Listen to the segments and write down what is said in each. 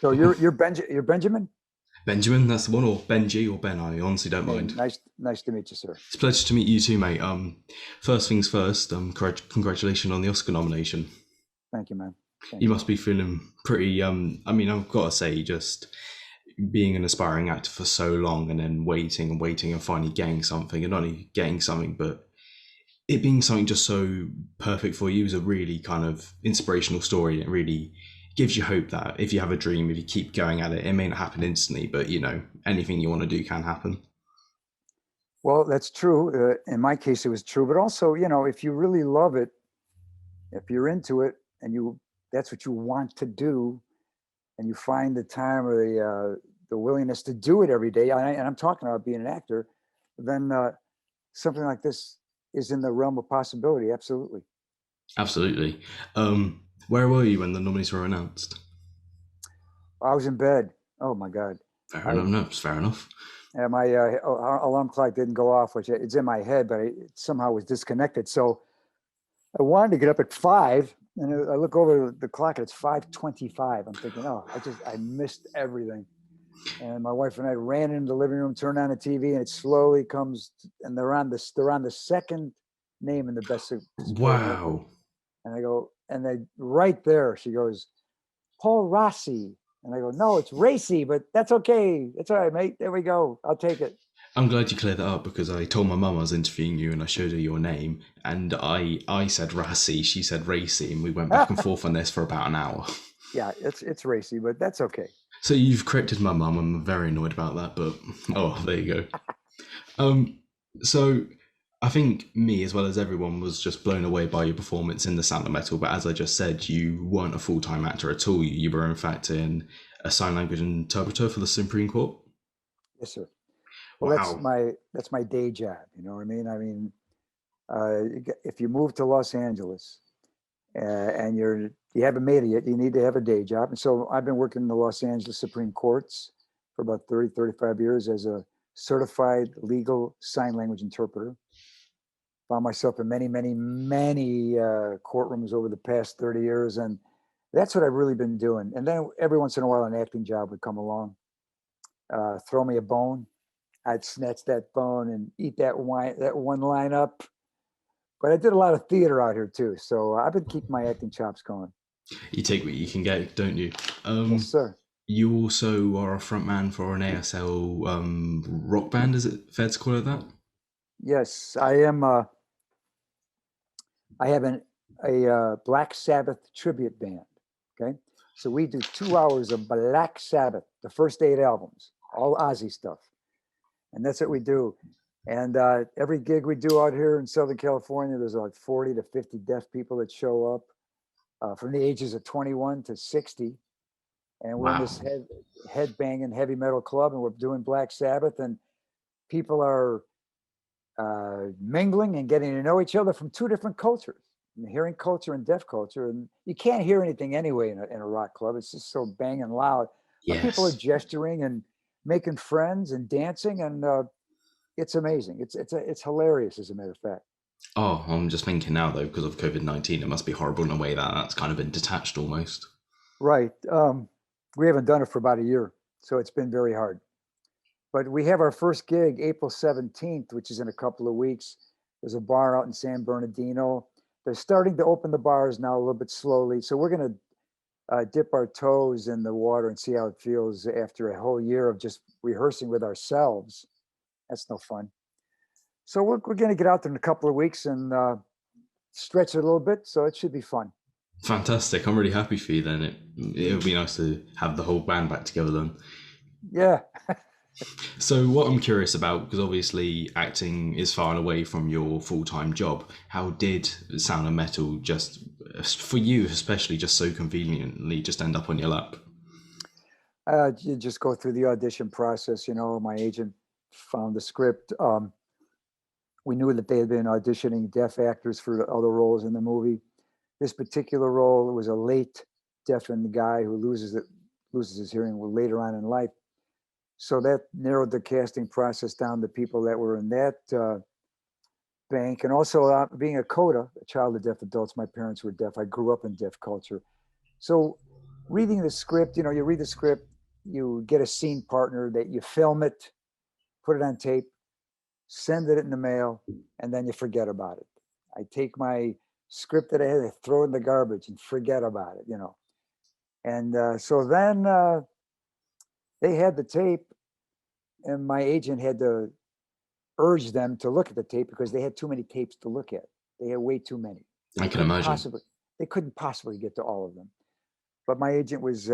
So you're Benjamin? Benjamin, that's the one, or Benji or Ben. I honestly don't Hey, mind. nice to meet you, sir. It's a pleasure to meet you too, mate. First things first. Congratulations on the Oscar nomination. Thank you, man. You Thank you. must be feeling pretty. I mean, I've got to say, just being an aspiring actor for so long, and then waiting and waiting, and finally getting something, and not only getting something, but it being something just so perfect for you is a really kind of inspirational story. It really gives you hope that if you have a dream, if you keep going at it, it may not happen instantly, but anything you want to do can happen. Well, that's true. In my case, it was true. But also, if you really love it, if you're into it, and that's what you want to do, and you find the time or the willingness to do it every day, and I'm talking about being an actor, then something like this is in the realm of possibility. Absolutely. Absolutely. Where were you when the nominees were announced? I was in bed. Oh my God. Fair I enough. No, it's fair enough. my alarm clock didn't go off, which it's in my head, but it somehow was disconnected. So I wanted to get up at 5, and I look over the clock and it's 5:25. I'm thinking, oh, I missed everything. And my wife and I ran into the living room, turned on the TV, and it slowly comes, and they're on the second name in the best supporting actor. Wow. And I go, and they right there, she goes, Paul Raci. And I go, no, it's Racy, but that's okay. It's all right, mate. There we go. I'll take it. I'm glad you cleared that up because I told my mum I was interviewing you and I showed her your name and I said Rassi, she said Racy, and we went back and forth on this for about an hour. Yeah, it's Racy, but that's okay. So you've corrected my mum. I'm very annoyed about that, but oh, there you go. Um, so I think me as well as everyone was just blown away by your performance in The Sound of Metal. But as I just said, you weren't a full time actor at all. You were in fact in a sign language interpreter for the Supreme Court. Yes, sir. Well, Wow. that's my day job. You know what I mean? If you move to Los Angeles and you haven't made it yet, you need to have a day job. And so I've been working in the Los Angeles Supreme Courts for about 35 years as a certified legal sign language interpreter. Found myself in many courtrooms over the past 30 years. And that's what I've really been doing. And then every once in a while, an acting job would come along, throw me a bone. I'd snatch that bone and eat that one line up. But I did a lot of theater out here too, so I've been keeping my acting chops going. You take what you can get, don't you? Yes, sir. You also are a frontman for an ASL rock band. Is it fair to call it that? Yes, I am. I have a Black Sabbath tribute band. Okay, so we do 2 hours of Black Sabbath, the first 8 albums, all Ozzy stuff, and that's what we do. And every gig we do out here in Southern California, there's like 40 to 50 deaf people that show up from the ages of 21 to 60. And we're in Wow. this head banging heavy metal club, and we're doing Black Sabbath, and people are mingling and getting to know each other from two different cultures, hearing culture and deaf culture. And you can't hear anything anyway in a rock club. It's just so banging loud. But people are Yes. gesturing and making friends and dancing, and it's amazing. It's hilarious, as a matter of fact. Oh, I'm just thinking now though, because of COVID-19, it must be horrible in a way that that's kind of been detached almost. Right. We haven't done it for about a year, so it's been very hard. But we have our first gig April 17th, which is in a couple of weeks. There's a bar out in San Bernardino. They're starting to open the bars now a little bit slowly. So we're going to dip our toes in the water and see how it feels after a whole year of just rehearsing with ourselves. That's no fun. So we're going to get out there in a couple of weeks and stretch it a little bit. So it should be fun. Fantastic. I'm really happy for you then. It would be nice to have the whole band back together then. Yeah. So what I'm curious about, because obviously acting is far away from your full-time job, how did Sound of Metal just, for you especially, just so conveniently just end up on your lap? You just go through the audition process. My agent found the script. We knew that they had been auditioning deaf actors for other roles in the movie. This particular role was a late deafened guy who loses his hearing later on in life. So that narrowed the casting process down to people that were in that bank. And also being a CODA, a child of deaf adults, my parents were deaf. I grew up in deaf culture. So reading the script, you read the script, you get a scene partner that you film it, put it on tape, send it in the mail, and then you forget about it. I take my script that I had, I throw it in the garbage and forget about it. And so then they had the tape, and my agent had to urge them to look at the tape because they had too many tapes to look at. They had way too many. I They can couldn't imagine. possibly they couldn't possibly get to all of them. But my agent was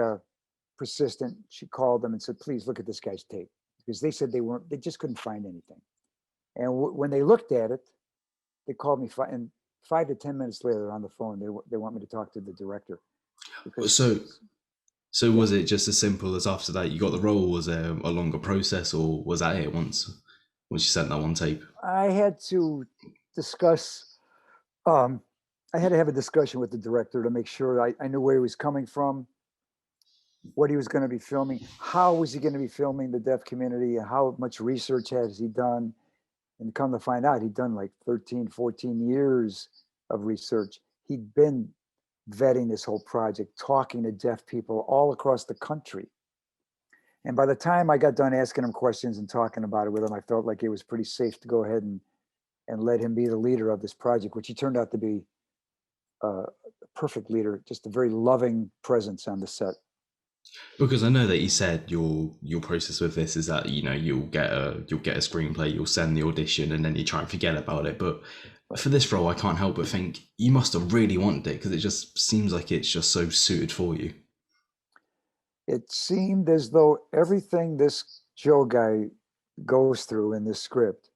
persistent. She called them and said, "Please look at this guy's tape," because they said they just couldn't find anything. And when they looked at it, they called me and 5 to 10 minutes later on the phone, they want me to talk to the director because So, so yeah, was it just as simple as after that you got the role? Was there a longer process, or was that it once you sent that one tape? I had to discuss. Um, I had to have a discussion with the director to make sure I knew where he was coming from, what he was going to be filming, how was he going to be filming the deaf community, how much research has he done. And come to find out, he'd done like 13, 14 years of research. He'd been vetting this whole project, talking to deaf people all across the country. And by the time I got done asking him questions and talking about it with him, I felt like it was pretty safe to go ahead and let him be the leader of this project, which he turned out to be a perfect leader, just a very loving presence on the set. Because I know that you said your process with this is that you'll get a screenplay, you'll send the audition, and then you try and forget about it. But Right. for this role, I can't help but think you must have really wanted it because it just seems like it's just so suited for you. It seemed as though everything this Joe guy goes through in this script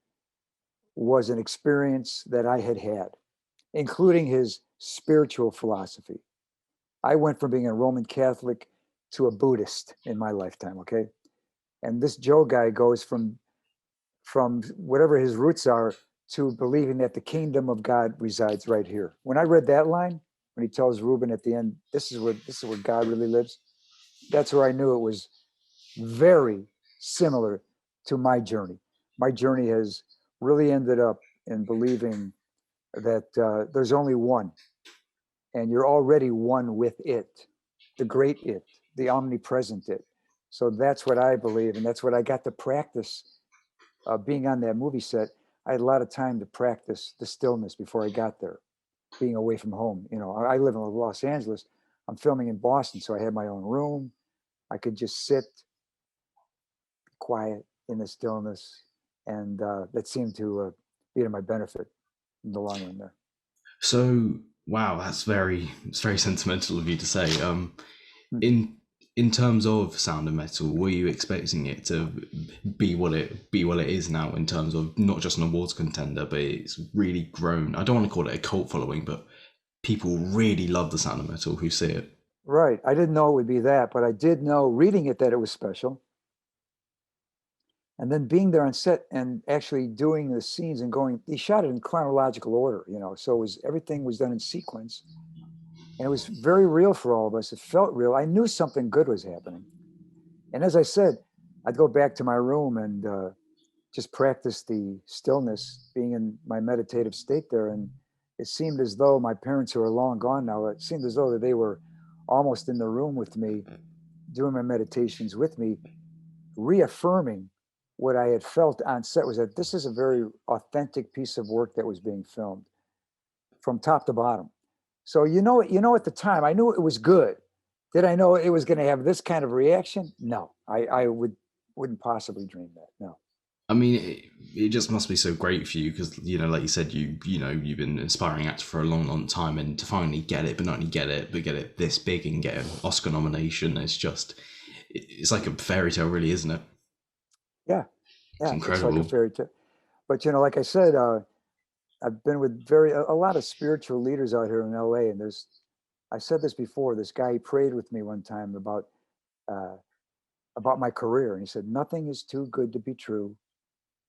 was an experience that I had had, including his spiritual philosophy. I went from being a Roman Catholic to a Buddhist in my lifetime, okay? And this Joe guy goes from whatever his roots are to believing that the kingdom of God resides right here. When I read that line, when he tells Reuben at the end, this is where God really lives, that's where I knew it was very similar to my journey. My journey has really ended up in believing that there's only one, and you're already one with it, the great it, the omnipresent it. So that's what I believe, and that's what I got to practice being on that movie set. I had a lot of time to practice the stillness before I got there, being away from home. I live in Los Angeles. I'm filming in Boston, so I had my own room. I could just sit quiet in the stillness, and that seemed to be to my benefit in the long run there. So wow, it's very sentimental of you to say. Hmm. In in terms of Sound of Metal, were you expecting it to be what it is now in terms of not just an awards contender, but it's really grown? I don't want to call it a cult following, but people really love the Sound of Metal who see it. Right. I didn't know it would be that, but I did know reading it that it was special. And then being there on set and actually doing the scenes and going, they shot it in chronological order. So everything was done in sequence. And it was very real for all of us. It felt real. I knew something good was happening. And as I said, I'd go back to my room and just practice the stillness, being in my meditative state there. And it seemed as though my parents, who are long gone now, it seemed as though that they were almost in the room with me, doing my meditations with me, reaffirming what I had felt on set was that this is a very authentic piece of work that was being filmed from top to bottom. So at the time, I knew it was good. Did I know it was going to have this kind of reaction? No, I wouldn't possibly dream that. No. I mean, it just must be so great for you because like you said, you've been an inspiring actor for a long, long time, and to finally get it, but not only get it, but get it this big and get an Oscar nomination, it's like a fairy tale, really, isn't it? Yeah, It's yeah, it's like a incredible. fairy tale. But like I said, I've been with a lot of spiritual leaders out here in LA, and I said this before. This guy prayed with me one time uh, about my career, and he said, "Nothing is too good to be true.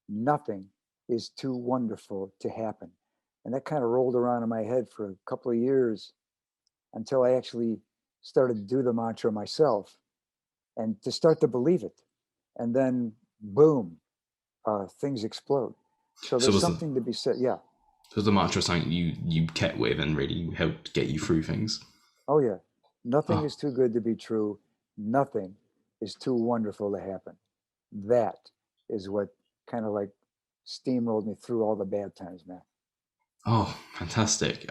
Nothing is too wonderful to happen." And that kind of rolled around in my head for a couple of years until I actually started to do the mantra myself and to start to believe it. And then, boom, things explode. So So there's was the something to be said. Yeah. so was the mantra something you kept with and really helped get you through things? Oh, yeah. Nothing Oh, is too good to be true. Nothing is too wonderful to happen. That is what kind of like steamrolled me through all the bad times, man. oh, fantastic.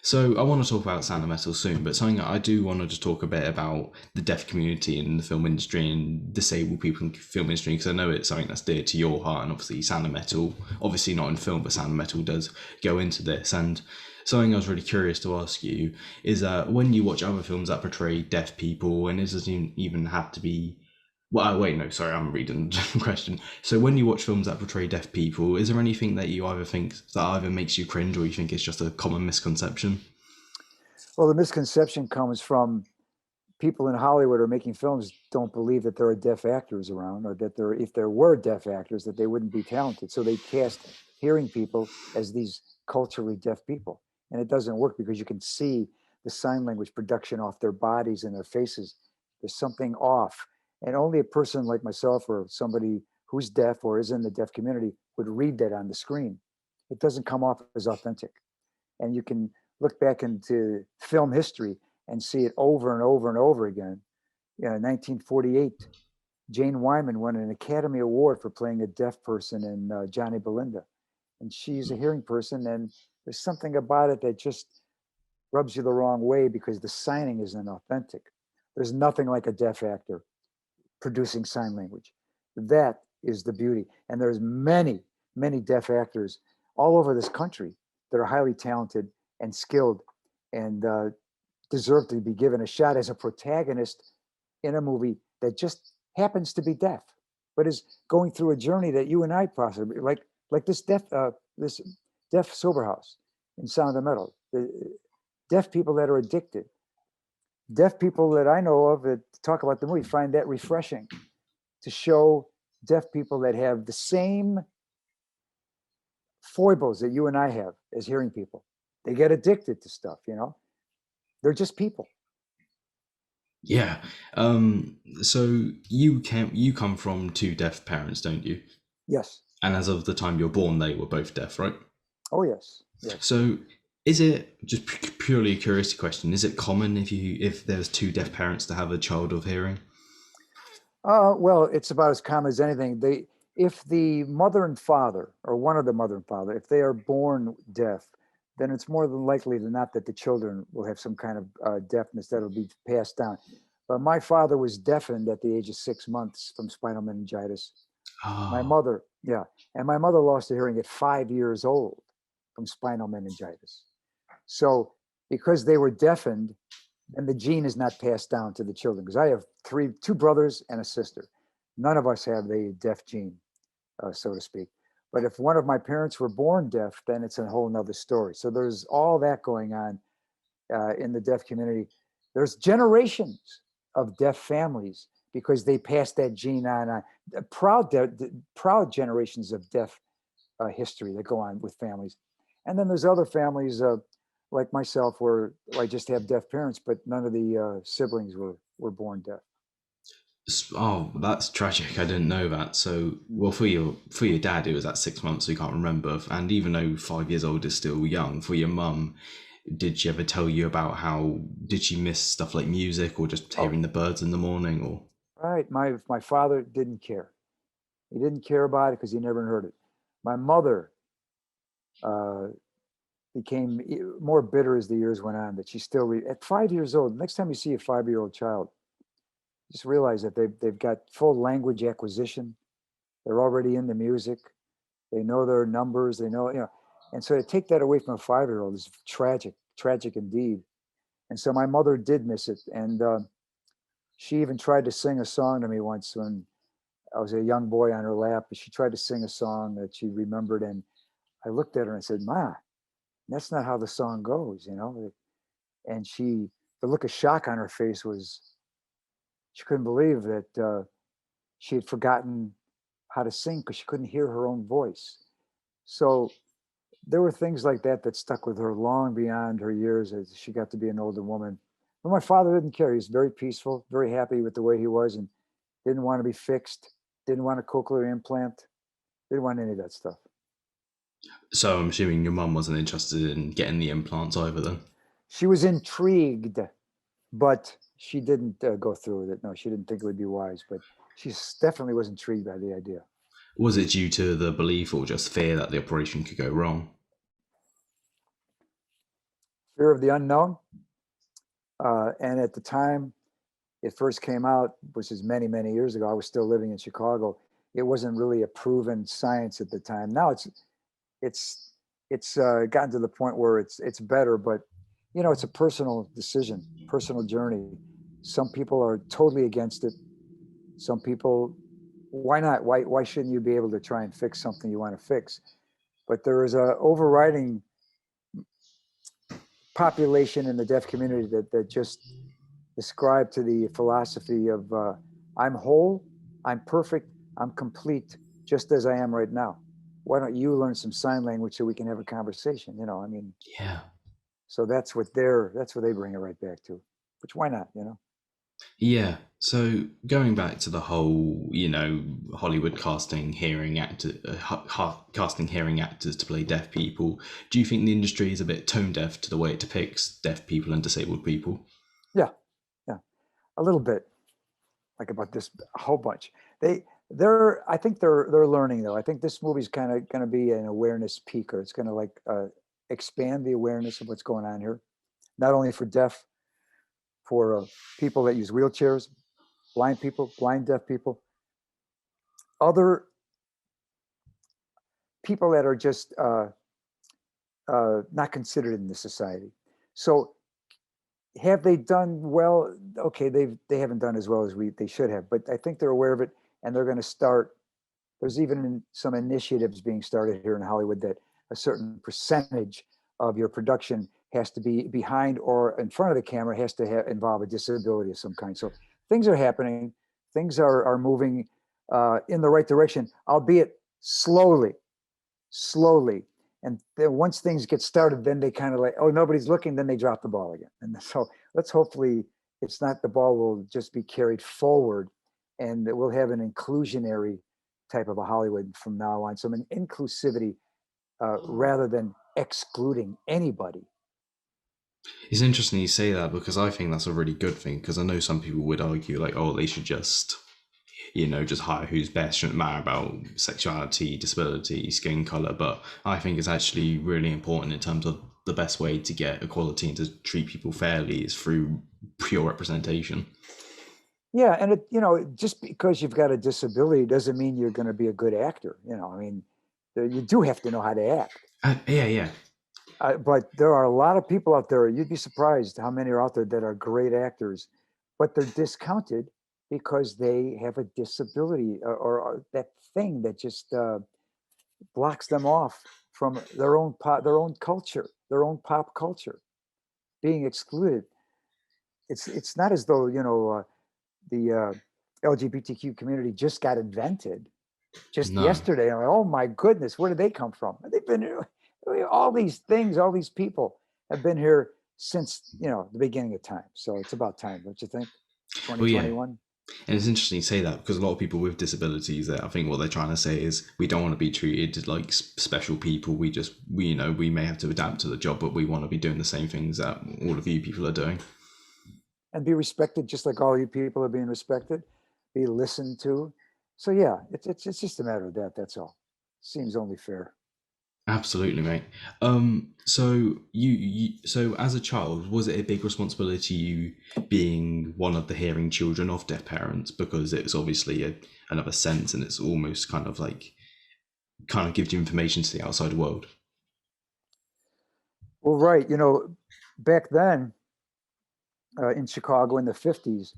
So I want to talk about sound of metal soon, but something I do want to just talk a bit about the deaf community in the film industry and disabled people in the film industry, because I know it's something that's dear to your heart, and obviously sound of metal, obviously not in film, but sound of metal does go into this. And something I was really curious to ask you is when you watch other films that portray deaf people, and this doesn't even have to be. Well, wait, no, sorry, I'm reading the question. So, when you watch films that portray deaf people, is there anything that you either think that either makes you cringe or you think it's just a common misconception? Well, the misconception comes from people in Hollywood are making films don't believe that there are deaf actors around, or that there, if there were deaf actors, that they wouldn't be talented. So they cast hearing people as these culturally deaf people, and it doesn't work because you can see the sign language production off their bodies and their faces. There's something off, and only a person like myself or somebody who's deaf or is in the deaf community would read that on the screen. It doesn't come off as authentic, and you can look back into film history and see it over and over and over again. In 1948, Jane Wyman won an Academy Award for playing a deaf person in Johnny Belinda, and she's a hearing person, and there's something about it that just rubs you the wrong way because the signing isn't authentic. There's nothing like a deaf actor producing sign language. That is the beauty. And there's many, many deaf actors all over this country that are highly talented and skilled and deserve to be given a shot as a protagonist in a movie that just happens to be deaf, but is going through a journey that you and I possibly like this deaf sober house in Sound of Metal. The deaf people that are addicted, deaf people that I know of that talk about the movie find that refreshing to show deaf people that have the same foibles that you and I have as hearing people. They get addicted to stuff, you know? They're just people. Yeah. So you come from two deaf parents, don't you? Yes. And as of the time you're born, they were both deaf, right? Oh, yes. Yes. So is it just purely a curiosity question? Is it common if there's two deaf parents to have a child of hearing? Well, it's about as common as anything. If the mother and father, or one of the mother and father, if they are born deaf, then it's more than likely than not that the children will have some kind of deafness that will be passed down. But my father was deafened at the age of 6 months from spinal meningitis. My Oh, mother, yeah, and my mother lost her hearing at 5 years old from spinal meningitis. So because they were deafened, and the gene is not passed down to the children, because I have two brothers and a sister. None of us have the deaf gene, so to speak. But if one of my parents were born deaf, then it's a whole nother story. So there's all that going on in the deaf community. There's generations of deaf families because they passed that gene on. Proud generations of deaf history that go on with families. And then there's other families like myself where I just have deaf parents, but none of the siblings were born deaf. oh, that's tragic. I didn't know that. So, Mm. well, for your dad, it was at 6 months, so you can't remember. And even though 5 years old is still young, for your mum, did she ever tell you about how did she miss stuff like music or just Oh, hearing the birds in the morning? Or right. My father didn't care. He didn't care about it because he never heard it. My mother uh, became more bitter as the years went on. That she still at 5 years old. Next time you see a 5-year-old child, just realize that they've got full language acquisition. They're already into music. They know their numbers. They know, and so to take that away from a 5-year-old is tragic, tragic indeed. And so my mother did miss it, and she even tried to sing a song to me once when I was a young boy on her lap. She tried to sing a song that she remembered, and I looked at her and said, "Ma, that's not how the song goes." And the look of shock on her face was she couldn't believe that she had forgotten how to sing because she couldn't hear her own voice. So there were things like that that stuck with her long beyond her years as she got to be an older woman. But my father didn't care. He was very peaceful, very happy with the way he was, and didn't want to be fixed, didn't want a cochlear implant, didn't want any of that stuff. so, I'm assuming your mum wasn't interested in getting the implants either then. She was intrigued. but she didn't go through with it. No, she didn't think it would be wise, but definitely was intrigued by the idea. Was it due to the belief or just fear that the operation could go wrong? Fear of the unknown. And at the time it first came out, which is many, many years ago, I was still living in Chicago. It wasn't really a proven science at the time. Now it's gotten to the point where it's better, but it's a personal decision, personal journey. Some people are totally against it. Some people, why not? Why shouldn't you be able to try and fix something you want to fix? But there is a overriding population in the deaf community that just ascribe to the philosophy of I'm whole, I'm perfect, I'm complete, just as I am right now. Why don't you learn some sign language so we can have a conversation? I mean, Yeah. so that's what they bring it right back to. Which why not? Yeah. So going back to the whole, Hollywood casting hearing actors to play deaf people, do you think the industry is a bit tone deaf to the way it depicts deaf people and disabled people? Yeah, yeah, a little bit. Like about this, a whole bunch. They're I think they're learning though. I think this movie's kind of going to be an awareness peaker. It's going to like expand the awareness of what's going on here, not only for deaf, for people that use wheelchairs, blind people, blind deaf people, other people that are just not considered in the society. So have they done well? Okay, they haven't done as well as they should have, but I think they're aware of it, and they're going to start. There's even some initiatives being started here in Hollywood that a certain percentage of your production has to be behind or in front of the camera, has to involve a disability of some kind. So things are happening, things are moving in the right direction, albeit slowly, slowly. And then once things get started, then they kind of like, oh, nobody's looking, then they drop the ball again. And so let's hopefully it's not, the ball will just be carried forward, and that we'll have an inclusionary type of a Hollywood from now on. Some inclusivity rather than excluding anybody. It's interesting you say that because I think that's a really good thing. Because I know some people would argue, like, oh, they should just, just hire who's best, shouldn't matter about sexuality, disability, skin color. But I think it's actually really important in terms of the best way to get equality and to treat people fairly is through pure representation. Yeah, and just because you've got a disability doesn't mean you're going to be a good actor. I mean, you do have to know how to act. Yeah, yeah. But there are a lot of people out there. You'd be surprised how many are out there that are great actors, but they're discounted because they have a disability, or that thing that just blocks them off from their own culture, their own pop culture, being excluded. It's not as though the LGBTQ community just got invented just No. yesterday. I'm like, oh my goodness, where did they come from? They've been here. All these things, all these people have been here since the beginning of time. So it's about time, don't you think? Well, yeah. 2021. And it's interesting you say that because a lot of people with disabilities, I think what they're trying to say is we don't want to be treated like special people. We may have to adapt to the job, but we want to be doing the same things that all of you people are doing. And be respected just like all you people are being respected, be listened to. So yeah, it's just a matter of that. That's all. Seems only fair. Absolutely, mate. So so as a child, was it a big responsibility you being one of the hearing children of deaf parents because it's obviously another sense and it's almost kind of gives you information to the outside world. Well, right. Back then in Chicago in the 50s,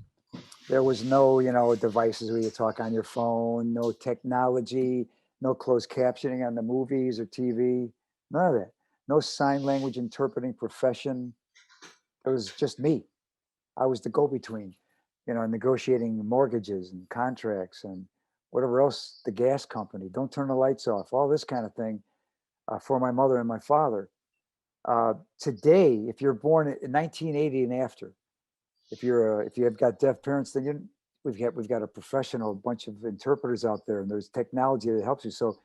there was no, devices where you talk on your phone, no technology, no closed captioning on the movies or TV, none of that. No sign language interpreting profession. It was just me. I was the go-between, negotiating mortgages and contracts and whatever else, the gas company, don't turn the lights off, all this kind of thing for my mother and my father. Today, if you're born in 1980 and after, if you have got deaf parents, then we've got a professional bunch of interpreters out there, and there's technology that helps you. So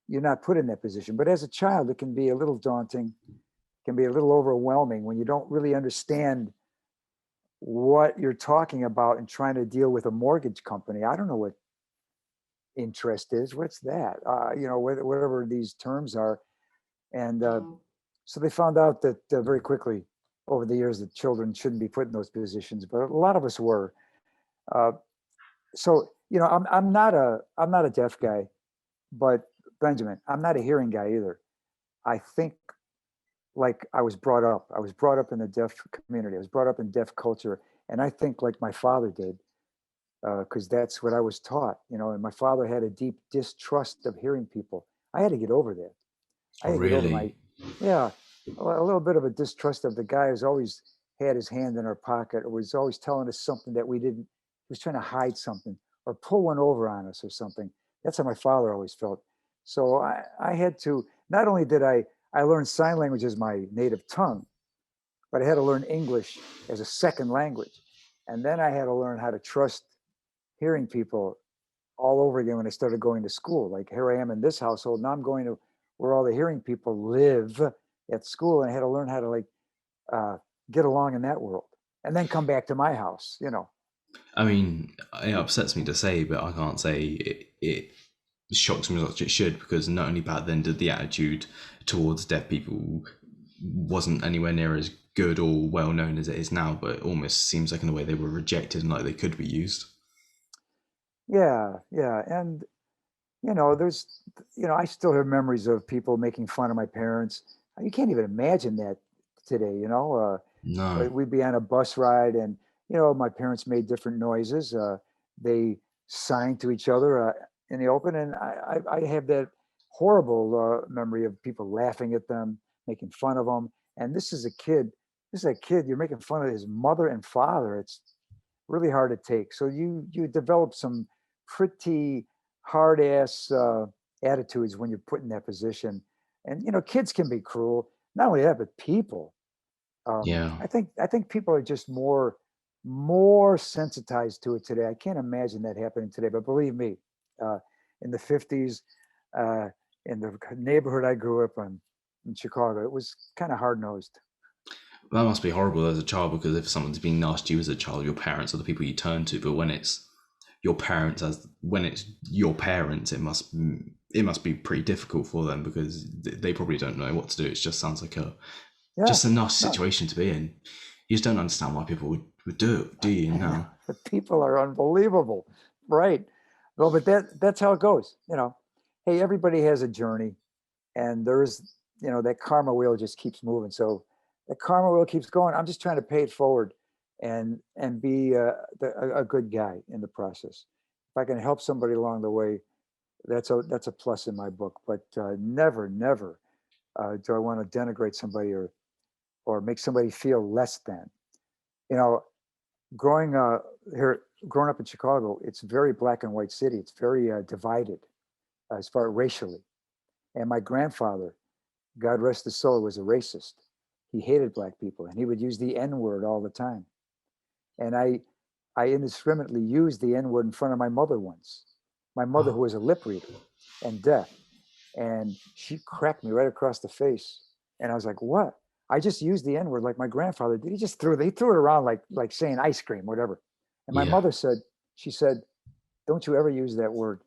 you're not put in that position. But as a child, it can be a little daunting, can be a little overwhelming when you don't really understand what you're talking about and trying to deal with a mortgage company. I don't know what interest is. What's that? Whatever these terms are. And so they found out that very quickly over the years that children shouldn't be put in those positions, but a lot of us were. Uh, so I'm not a deaf guy, but Benjamin, I'm not a hearing guy either. I think like I was brought up. I was brought up in the deaf community. I was brought up in deaf culture, and I think like my father did, because that's what I was taught. And my father had a deep distrust of hearing people. I had to get over that. I Oh, had to get over my, really? yeah, a little bit of a distrust of the guy who's always had his hand in our pocket, or was always telling us something that we didn't. He was trying to hide something or pull one over on us or something. That's how my father always felt. So I had to. Not only did I learned sign language as my native tongue, but I had to learn English as a second language, and then I had to learn how to trust hearing people all over again when I started going to school. Like here I am in this household. Now I'm going to where all the hearing people live at school, and I had to learn how to uh, get along in that world, and then come back to my house. I mean, it upsets me to say, but I can't say it shocks me as much as it should, because not only back then did the attitude towards deaf people wasn't anywhere near as good or well known as it is now, but it almost seems like in a way they were rejected and like they could be used. Yeah, yeah, and there's, I still have memories of people making fun of my parents. You can't even imagine that today. No. We'd be on a bus ride, and my parents made different noises. They signed to each other in the open, and I have that horrible memory of people laughing at them, making fun of them. And this is a kid. This is a kid. You're making fun of his mother and father. It's really hard to take. So you develop some pretty hard ass attitudes when you're put in that position. And kids can be cruel. Not only that, but people. Yeah. I think people are just more sensitized to it today. I can't imagine that happening today. But believe me, uh, in the 50s, uh, in the neighborhood I grew up in Chicago, it was kind of hard nosed. That must be horrible as a child, because if someone's being nasty to you as a child, your parents are the people you turn to. But when it's your parents, it must be pretty difficult for them, because they probably don't know what to do. It just sounds like Yeah, just a nasty no, situation to be in. You just don't understand why people would do it, do you? I know Now, the people are unbelievable, right? Well, but that's how it goes. Hey, everybody has a journey, and that karma wheel just keeps moving. So the karma wheel keeps going. I'm just trying to pay it forward, and be a good guy in the process. If I can help somebody along the way, that's a plus in my book. But never, never do I want to denigrate somebody or make somebody feel less than. You know, growing here, growing up in Chicago, it's a very black and white city. It's very divided as far racially. And my grandfather, God rest his soul, was a racist. He hated black people, and he would use the N word all the time. And I indiscriminately used the N word in front of my mother once. My mother, who oh was a lip reader and deaf, and she cracked me right across the face. And I was like, "What?" I just used the N word like my grandfather did. He threw it around like saying ice cream, whatever. And my yeah. mother said, she said, "Don't you ever use that word,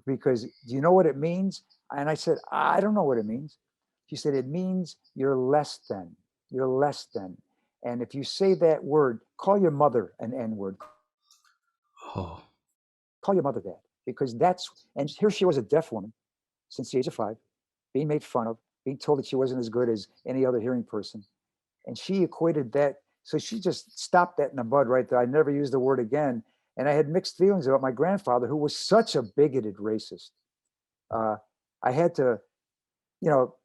because do you know what it means?" And I said, "I don't know what it means." She said, "It means you're less than. You're less than. And if you say that word, call your mother an N word. Oh Call your mother that, because that's." And here she was, a deaf woman, since the age of 5, being made fun of, being told that she wasn't as good as any other hearing person. And she equated that. So she just stopped that in the bud right there. I never used the word again. And I had mixed feelings about my grandfather, who was such a bigoted racist. Uh, I had to, you know,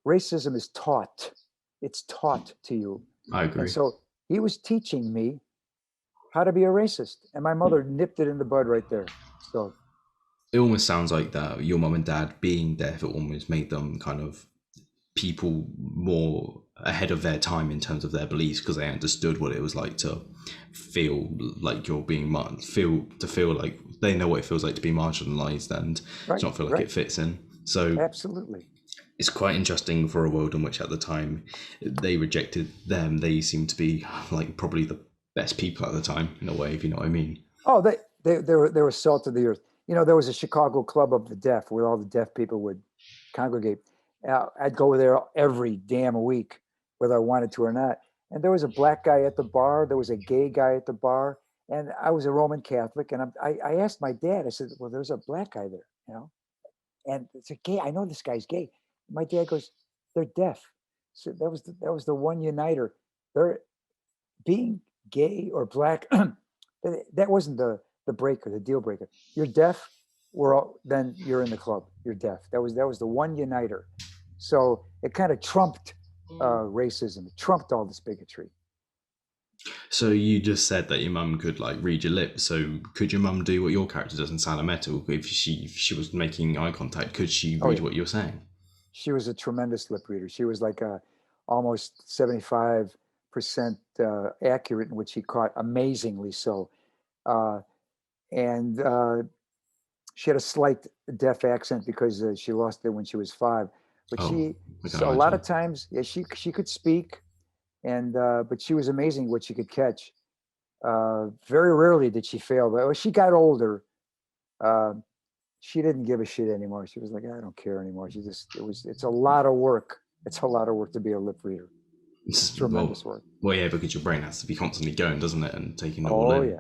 racism is taught. It's taught to you. I And agree. so he was teaching me how to be a racist. And my mother nipped it in the bud right there. So, It almost sounds like that your mum and dad being deaf, it almost made them kind of people more ahead of their time in terms of their beliefs, because they understood what it was like to feel like you're being feel like they know what it feels like to be marginalized and to right, not feel like right. it fits in. So Absolutely. It's quite interesting for a world in which at the time they rejected them. They seemed to be like probably the best people at the time in a way, if you know what I mean. Oh, they were salt of the earth. There was a Chicago Club of the Deaf where all the deaf people would congregate. I'd go there every damn week, whether I wanted to or not. And there was a black guy at the bar. There was a gay guy at the bar. And I was a Roman Catholic. And I asked my dad, I said, well, there's a black guy there, and it's a gay. I know this guy's gay. My dad goes, they're deaf. So that was the one uniter. They're being gay or black. That wasn't the breaker, the deal breaker. You're deaf. Then you're in the club. You're deaf. That was the one uniter. So it kind of trumped racism. It trumped all this bigotry. So you just said that your mum could like read your lips. So could your mum do what your character does in Sound of Metal? If she was making eye contact, could she Oh read yeah, what you're saying? she was a tremendous lip reader. She was like almost 75% accurate, in which he caught amazingly so. Uh, and she had a slight deaf accent because she lost it when she was 5. But Oh, she, I can so a lot of imagine. times, yeah, she could speak, and but she was amazing what she could catch. Very rarely did she fail. But when she got older, uh, she didn't give a shit anymore. She was like, I don't care anymore. It's a lot of work. It's a lot of work to be a lip reader. It's Well, tremendous work. well, yeah, because your brain has to be constantly going, doesn't it, and taking it all Oh in. yeah,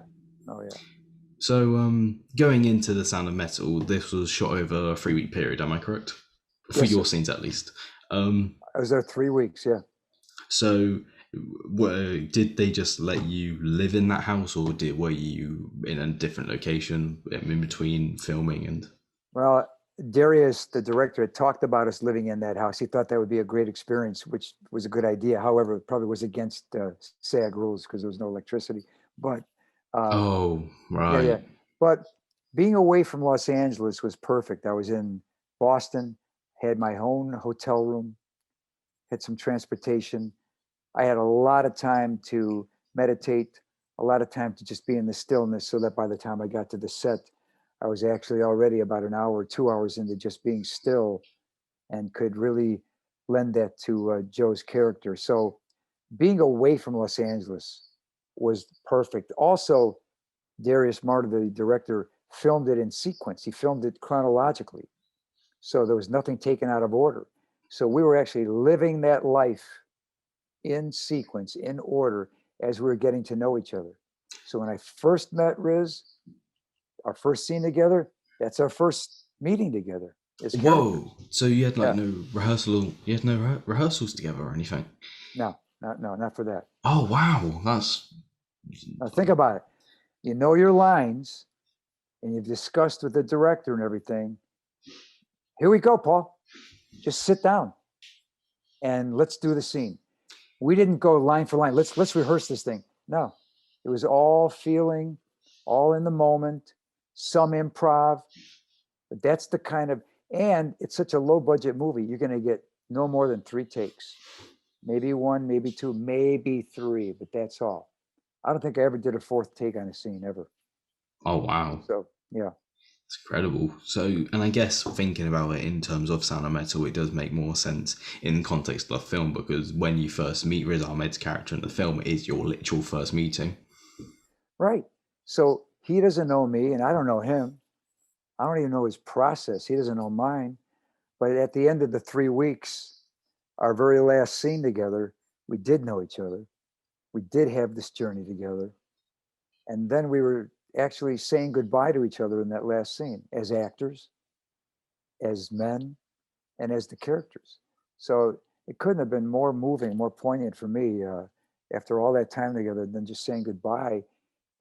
oh yeah. So, going into the Sound of Metal, this was shot over a 3 week period. Am I correct? For Yes, your sir. scenes, at least. Um, I was there 3 weeks. Yeah. so, did they just let you live in that house, or were you in a different location in between filming and? Well, Darius, the director, had talked about us living in that house. He thought that would be a great experience, which was a good idea. However, it probably was against SAG rules because there was no electricity. But uh, Oh, yeah, yeah. right. But being away from Los Angeles was perfect. I was in Boston, had my own hotel room, had some transportation. I had a lot of time to meditate, a lot of time to just be in the stillness, so that by the time I got to the set, I was actually already about an hour, 2 hours into just being still, and could really lend that to Joe's character. So being away from Los Angeles was perfect. Also, Darius Martin, the director, filmed it in sequence. He filmed it chronologically. So there was nothing taken out of order. So we were actually living that life in sequence, in order, as we were getting to know each other. So when I first met Riz, our first scene together, that's our first meeting together as characters. Whoa. So you had like Yeah. no rehearsal. You had no rehearsals together or anything. No, not for that. Oh wow, that's Now think about it. You know your lines, and you've discussed with the director and everything. Here we go, Paul. Just sit down and let's do the scene. We didn't go line for line. Let's rehearse this thing. No, it was all feeling, all in the moment, some improv. But that's the kind of, and it's such a low budget movie. You're going to get no more than 3 takes, maybe one, maybe two, maybe three, but that's all. I don't think I ever did a fourth take on a scene ever. oh wow. So yeah. It's incredible. So, and I guess thinking about it in terms of Sound of Metal, it does make more sense in context of the film because when you first meet Riz Ahmed's character in the film, it is your literal first meeting. Right. So he doesn't know me and I don't know him. I don't even know his process. He doesn't know mine. But at the end of the 3 weeks, our very last scene together, we did know each other. We did have this journey together. And then we were actually saying goodbye to each other in that last scene as actors, as men, and as the characters. So it couldn't have been more moving, more poignant for me after all that time together than just saying goodbye.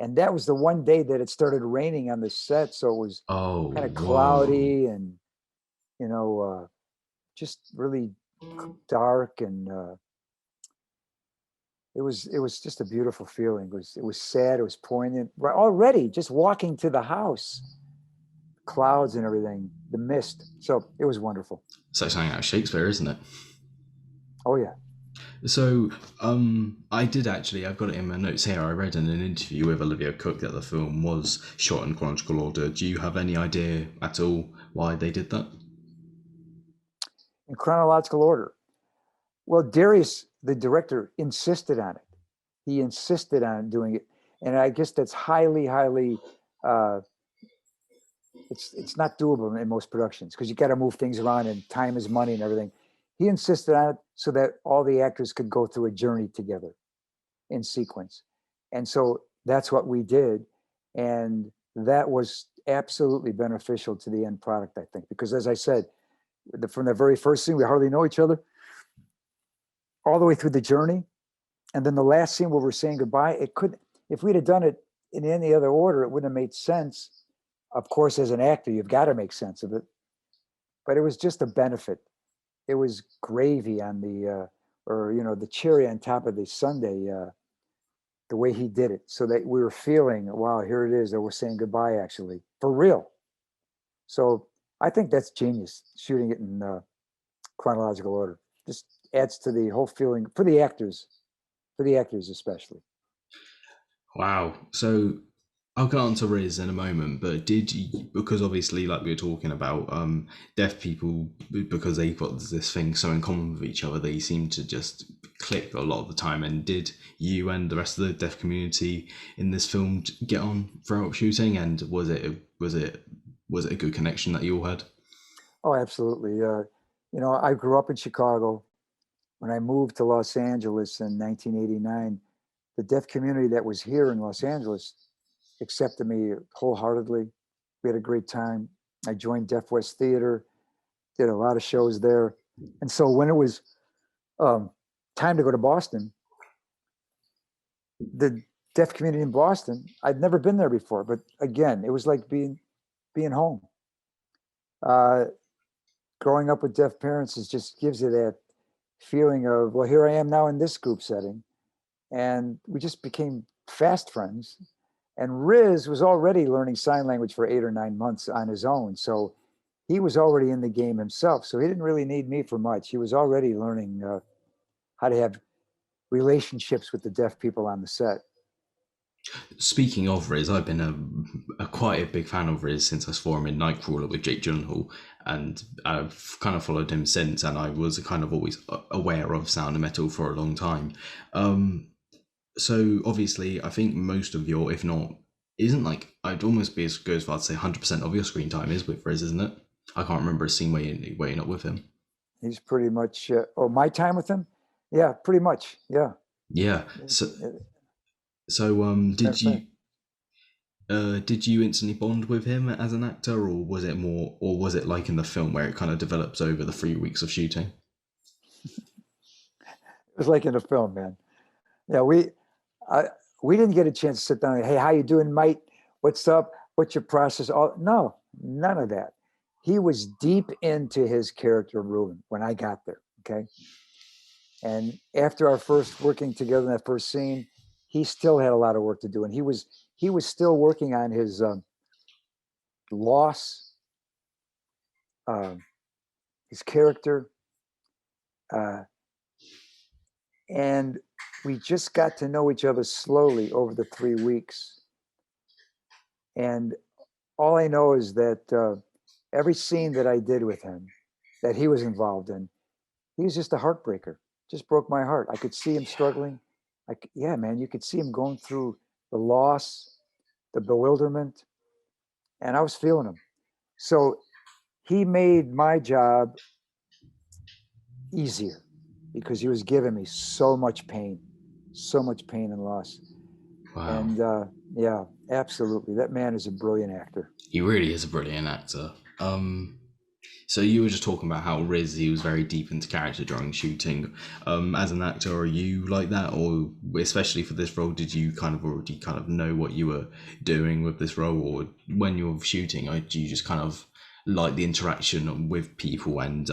And that was the one day that it started raining on the set. So it was Oh, kind of whoa. cloudy and, just really dark. And it was just a beautiful feeling. It was sad. It was poignant. Already just walking to the house, clouds and everything, the mist. So it was wonderful. It's like something out of Shakespeare, isn't it? Oh yeah. So, I did actually, I've got it in my notes here. I read in an interview with Olivia Cook that the film was shot in chronological order. Do you have any idea at all why they did that? in chronological order. Well, Darius, the director, insisted on it. He insisted on doing it, and I guess that's highly. Uh, it's not doable in most productions because you got to move things around and time is money and everything. He insisted on it so that all the actors could go through a journey together in sequence, and so that's what we did, and that was absolutely beneficial to the end product, I think, because as I said, from the very first scene, we hardly know each other, all the way through the journey, and then the last scene where we're saying goodbye. It could, if we'd have done it in any other order, it wouldn't have made sense. Of course, as an actor, you've got to make sense of it, but it was just a benefit. It was gravy on the, or the cherry on top of the sundae. The way he did it, so that we were feeling, wow, here it is, that we're saying goodbye, actually, for real. So I think that's genius, shooting it in chronological order. Just adds to the whole feeling for the actors especially. Wow. So I'll get on to Riz in a moment, but did you, because obviously, like we were talking about, deaf people, because they've got this thing so in common with each other, they seem to just click a lot of the time. And did you and the rest of the deaf community in this film get on throughout shooting? And was it a good connection that you all had? Oh, absolutely. I grew up in Chicago. When I moved to Los Angeles in 1989, the deaf community that was here in Los Angeles accepted me wholeheartedly. We had a great time. I joined Deaf West Theater, did a lot of shows there. And so when it was time to go to Boston, the deaf community in Boston, I'd never been there before, but again, it was like being home. Uh, Growing up with deaf parents just gives you that feeling of, well, here I am now in this group setting. And we just became fast friends. And Riz was already learning sign language for 8 or 9 months on his own. So he was already in the game himself. So he didn't really need me for much. He was already learning how to have relationships with the deaf people on the set. Speaking of Riz, I've been a quite a big fan of Riz since I saw him in Nightcrawler with Jake Gyllenhaal, and I've kind of followed him since. And I was kind of always aware of Sound of Metal for a long time. So obviously, I think most of your, if not, isn't like I'd almost be as good as far to say 100% of your screen time is with Riz, isn't it? I can't remember a scene where you're not with him. He's pretty much, my time with him? Yeah, pretty much. Yeah. Yeah. So did you instantly bond with him as an actor, or was it more, or was it like in the film where it kind of develops over the 3 weeks of shooting? It was like in a film, man. Yeah, we didn't get a chance to sit down. Hey, how you doing, mate? What's up? What's your process? No, none of that. He was deep into his character of Ruben when I got there. Okay, and after our first working together in that first scene, he still had a lot of work to do, and he was still working on his loss, um, his character, uh, and we just got to know each other slowly over the 3 weeks. And all I know is that every scene that I did with him, that he was involved in, he was just a heartbreaker. Just broke my heart. I could see him struggling. Yeah, man, you could see him going through the loss, the bewilderment, and I was feeling him. So he made my job easier because he was giving me so much pain and loss. Wow. And yeah, absolutely. That man is a brilliant actor. He really is a brilliant actor. So you were just talking about how Riz, he was very deep into character during shooting. As an actor, are you like that, or especially for this role, did you kind of already kind of know what you were doing with this role, or when you're shooting, or do you just kind of like the interaction with people? And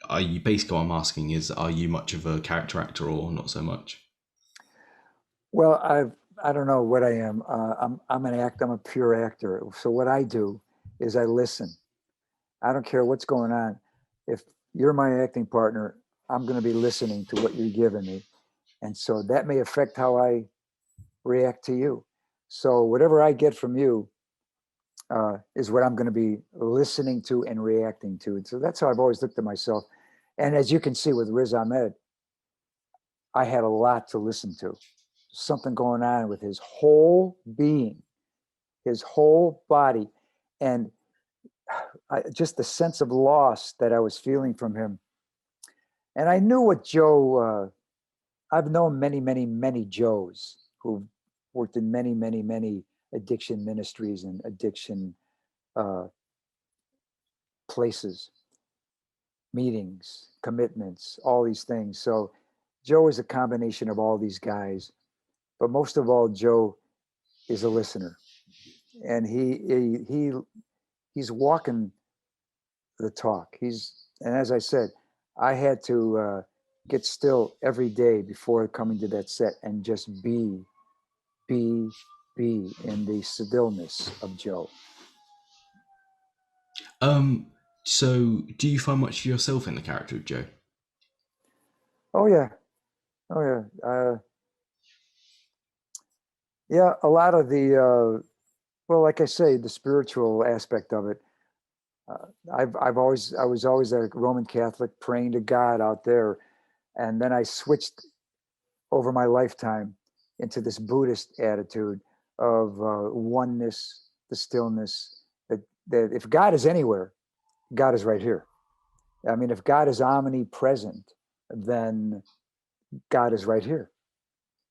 are you, basically what I'm asking is, are you much of a character actor or not so much? Well, I don't know what I am. I'm an actor. I'm a pure actor. So what I do is I listen. I don't care what's going on. If you're my acting partner, I'm going to be listening to what you're giving me, and so that may affect how I react to you. So whatever I get from you, is what I'm going to be listening to and reacting to. And so that's how I've always looked at myself. And as you can see with Riz Ahmed, I had a lot to listen to. Something going on with his whole being, his whole body, and just the sense of loss that I was feeling from him. And I knew what Joe, I've known many, many, many Joes who've worked in many, many, many addiction ministries and addiction uh, places, meetings, commitments, all these things. So Joe is a combination of all these guys, but most of all, Joe is a listener, and he's walking the talk. And as I said, I had to get still every day before coming to that set and just be, be in the stillness of Joe. So do you find much of yourself in the character of Joe? Oh yeah, oh yeah, yeah. A lot of the well, like I say, the spiritual aspect of it. I was always a Roman Catholic praying to God out there, and then I switched over my lifetime into this Buddhist attitude of oneness, the stillness. That if God is anywhere, God is right here. I mean, if God is omnipresent, then God is right here.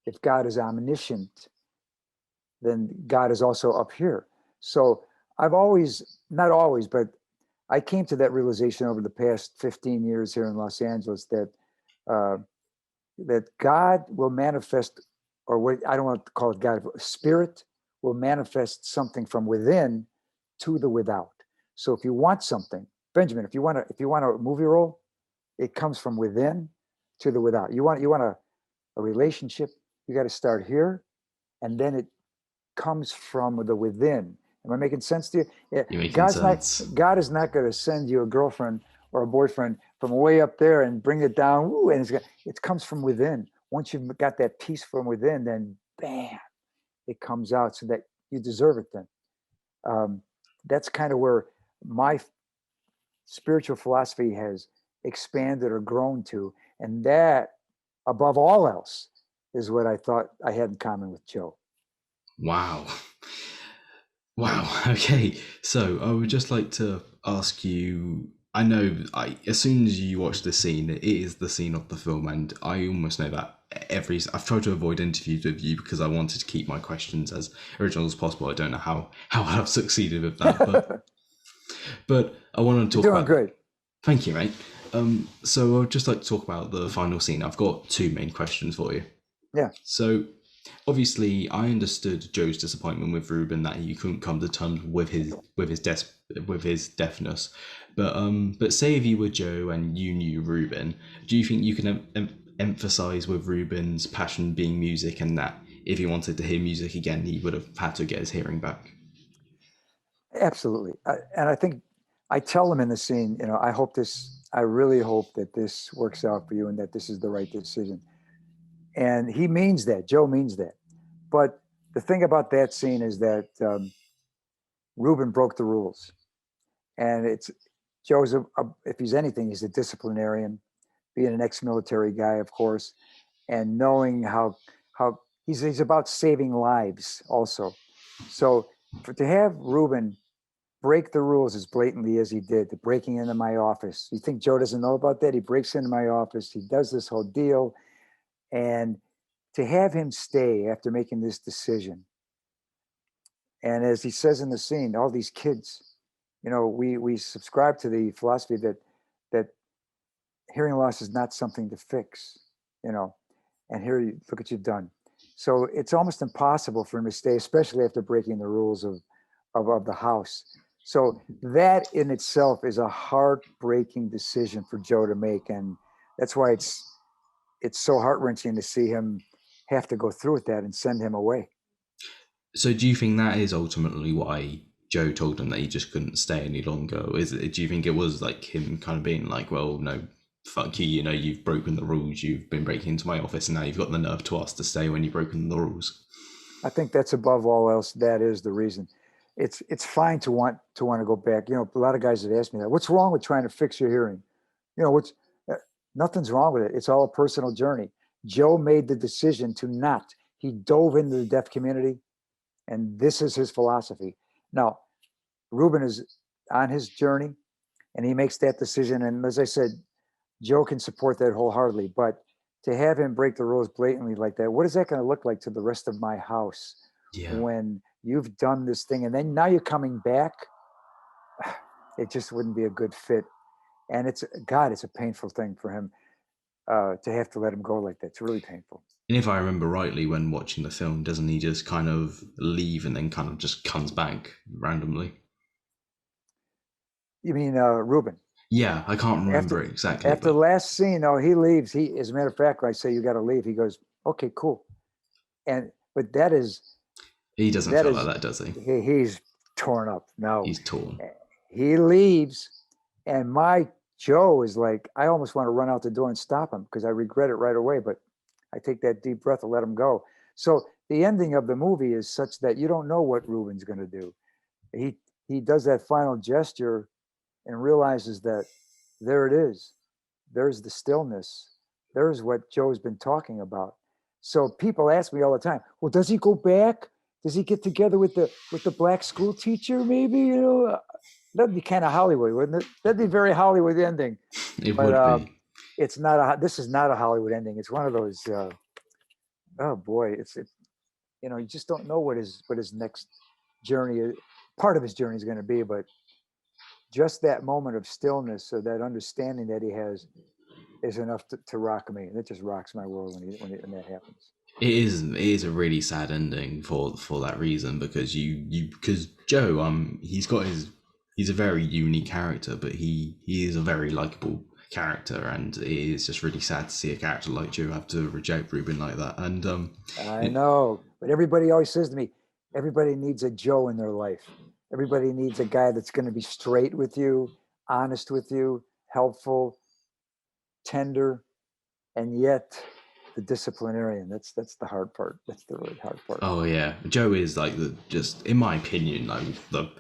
If God is omniscient, then God is also up here. So I've always, not always, but I came to that realization over the past 15 years here in Los Angeles that uh, that God will manifest, or what I don't want to call it God, spirit will manifest something from within to the without. So if you want something, Benjamin, if you want a movie role, it comes from within to the without. You want a relationship, you got to start here, and then it comes from the within. Am I making sense to you? Yeah, You're making sense. God is not going to send you a girlfriend or a boyfriend from way up there and bring it down. Ooh, and it comes from within. Once you've got that peace from within, then bam, it comes out so that you deserve it then. Um, that's kind of where my spiritual philosophy has expanded or grown to. And that, above all else, is what I thought I had in common with Joe. Wow. Wow. Okay. So I would just like to ask you. I know as soon as you watch the scene, it is the scene of the film, and I almost know that I've tried to avoid interviews with you because I wanted to keep my questions as original as possible. I don't know how I've succeeded with that, but I want to You're talk doing about. great. Thank you, mate. So I'd just like to talk about the final scene. I've got two main questions for you. Yeah. So obviously, I understood Joe's disappointment with Ruben that he couldn't come to terms with his deafness. But say if you were Joe and you knew Ruben, do you think you can emphasize with Ruben's passion being music, and that if he wanted to hear music again, he would have had to get his hearing back? Absolutely. And I think I tell him in the scene, I really hope that this works out for you and that this is the right decision. And he means that. Joe means that. But the thing about that scene is that Ruben broke the rules. And Joe's, if he's anything, he's a disciplinarian, being an ex military guy, of course, and knowing how he's about saving lives also. So to have Ruben break the rules as blatantly as he did, the breaking into my office. You think Joe doesn't know about that? He breaks into my office. He does this whole deal. And to have him stay after making this decision. And as he says in the scene, all these kids, we subscribe to the philosophy that hearing loss is not something to fix, and here, look what you've done. So it's almost impossible for him to stay, especially after breaking the rules of the house. So that in itself is a heartbreaking decision for Joe to make, and that's why it's so heart wrenching to see him have to go through with that and send him away. So do you think that is ultimately why Joe told him that he just couldn't stay any longer? Or do you think it was like him kind of being like, well, no, fuck you, you've broken the rules, you've been breaking into my office, and now you've got the nerve to ask to stay when you've broken the rules? I think that's above all else. That is the reason. it's fine to want to go back. A lot of guys have asked me that. What's wrong with trying to fix your hearing? What's uh, Nothing's wrong with it. It's all a personal journey. Joe made the decision to not. He dove into the deaf community, and this is his philosophy. Now, Ruben is on his journey, and he makes that decision. And as I said, Joe can support that wholeheartedly. But to have him break the rules blatantly like that, what is that going to look like to the rest of my house Yeah. when you've done this thing and then now you're coming back? It just wouldn't be a good fit. And it's a painful thing for him to have to let him go like that. It's really painful. And if I remember rightly, when watching the film, doesn't he just kind of leave and then kind of just comes back randomly? You mean Ruben? Yeah, I can't remember After it exactly, after the but last scene, he leaves. As a matter of fact, when I say you got to leave, he goes, "Okay, cool." And but he doesn't that feel like is that, does he? he's torn up. No, He's torn. he leaves, and my Joe is like, I almost want to run out the door and stop him because I regret it right away. But I take that deep breath and let him go. So the ending of the movie is such that you don't know what Ruben's going to do. He he does that final gesture and realizes that there it is. There's the stillness. There's what Joe's been talking about. So people ask me all the time, well, does he go back? Does he get together with the black school teacher? Maybe, that'd be kind of Hollywood, wouldn't it? That'd be a very Hollywood ending. It But would be. it's not this is not a Hollywood ending. It's one of those, oh boy, you just don't know what his next journey, part of his journey is going to be. But just that moment of stillness or that understanding that he has is enough to rock me. And it just rocks my world when that happens. It is a really sad ending for that reason, because because Joe, he's a very unique character, but he is a very likable character, and it is just really sad to see a character like Joe have to reject Ruben like that. And I know, but everybody always says to me, everybody needs a Joe in their life. Everybody needs a guy that's going to be straight with you, honest with you, helpful, tender, and yet the disciplinarian. That's the hard part. That's the really hard part. oh yeah, Joe is like the just in my opinion like the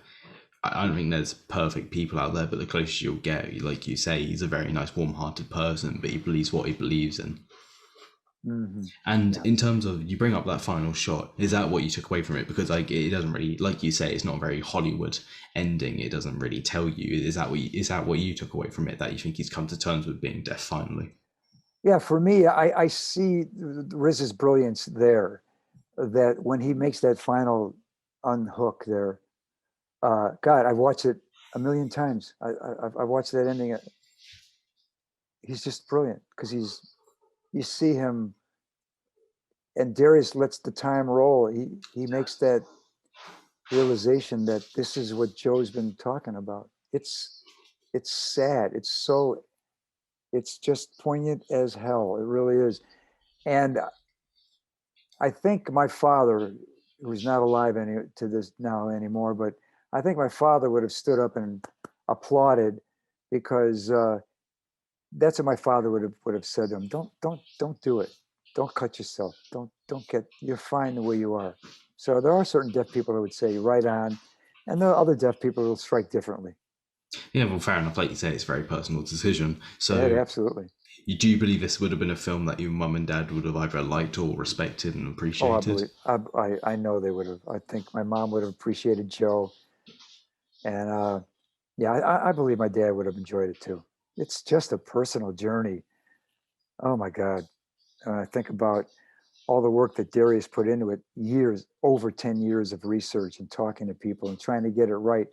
I don't think there's perfect people out there, but the closer you'll get, like you say, he's a very nice, warm-hearted person, but he believes what he believes in. Mm-hmm. And Yeah. in terms of, you bring up that final shot, is that what you took away from it? Because like it doesn't really, like you say, it's not a very Hollywood ending. It doesn't really tell you. Is that what you took away from it? That you think he's come to terms with being deaf finally? Yeah, for me, I see Riz's brilliance there. That when he makes that final unhook there, God, I've watched it a million times. I've watched that ending. He's just brilliant because you see him, and Darius lets the time roll. He makes that realization that this is what Joe's been talking about. It's sad. It's just poignant as hell. It really is. And I think my father, who's not alive to this now anymore, but I think my father would have stood up and applauded because that's what my father would have said to him. Don't do it. Don't cut yourself. Don't get. You're fine the way you are. So there are certain deaf people that would say right on, and there are other deaf people who will strike differently. Yeah, well, fair enough. Like you say, it's a very personal decision. Yeah, So, absolutely. do you believe this would have been a film that your mum and dad would have either liked or respected and Oh, I appreciated? believe. I know they would have. I think my mom would have appreciated Joe, and yeah, I believe my dad would have enjoyed it too. It's just a personal journey. Oh my God. I think about all the work that Darius put into it, years, over 10 years of research and talking to people and trying to get it right.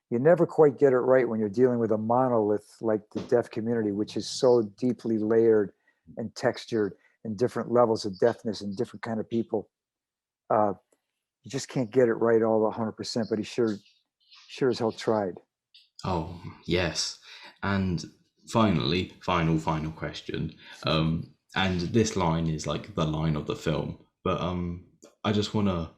You never quite get it right when you're dealing with a monolith like the deaf community, which is so deeply layered and textured and different levels of deafness and different kind of people. Uh, you just can't get it right all 100%, but he sure as hell tried. Oh, yes. And finally, final question. And this line is like the line of the film. But I just wanna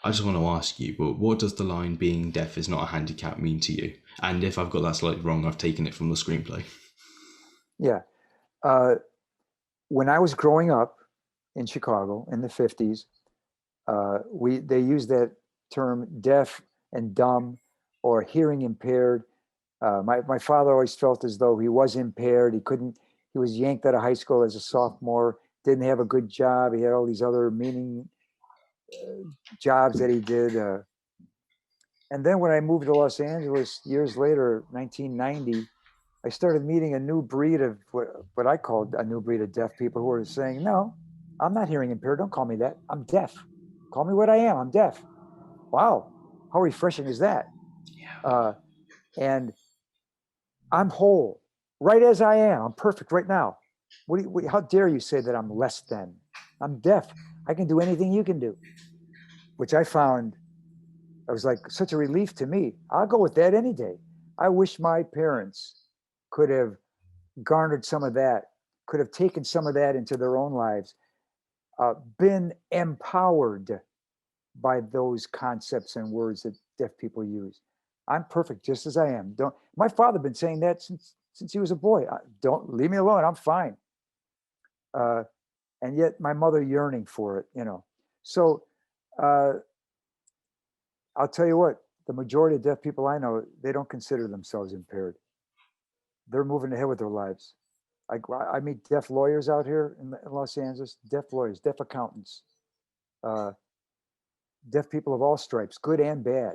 I just wanna ask you, but what does the line being deaf is not a handicap mean to you? And if I've got that slightly wrong, I've taken it from the screenplay. Yeah. Uh, when I was growing up in Chicago in the 50s, they used that term deaf and dumb or hearing impaired. My father always felt as though he was impaired. He was yanked out of high school as a sophomore, didn't have a good job. He had all these other meaning jobs that he did. And then when I moved to Los Angeles years later, 1990, I started meeting a new breed of what I called a new breed of deaf people who were saying, no, I'm not hearing impaired. Don't call me that. I'm deaf. Call me what I am. I'm deaf. Wow. How refreshing is that? Uh, and I'm whole, right as I am. I'm perfect right now. How dare you say that I'm less than? I'm deaf. I can do anything you can do, which I found, it was like such a relief to me. I'll go with that any day. I wish my parents could have garnered some of that, could have taken some of that into their own lives, been empowered by those concepts and words that deaf people use. I'm perfect just as I am. Don't. My father been saying that since he was a boy. Don't leave me alone. I'm fine. Uh, and yet my mother yearning for it. So uh, I'll tell you what. The majority of deaf people I know, they don't consider themselves impaired. They're moving ahead with their lives. I meet deaf lawyers out here in Los Angeles, deaf lawyers, deaf accountants, uh, deaf people of all stripes, good and bad.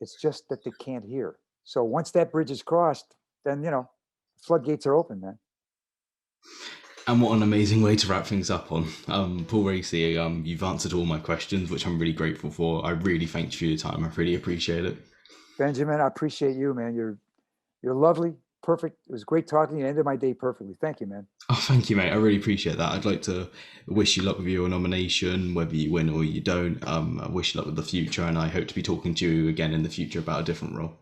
It's just that they can't hear. So once that bridge is crossed, then, floodgates are open, man. And what an amazing way to wrap things up on. Paul Raci, you've answered all my questions, which I'm really grateful for. I really thank you for your time. I really appreciate it. Benjamin, I appreciate you, man. You're lovely, perfect. It was great talking. You ended my day perfectly. Thank you, man. Oh, thank you, mate. I really appreciate that. I'd like to wish you luck with your nomination, whether you win or you don't. I wish you luck with the future, and I hope to be talking to you again in the future about a different role.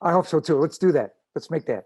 I hope so too. Let's do that. Let's make that.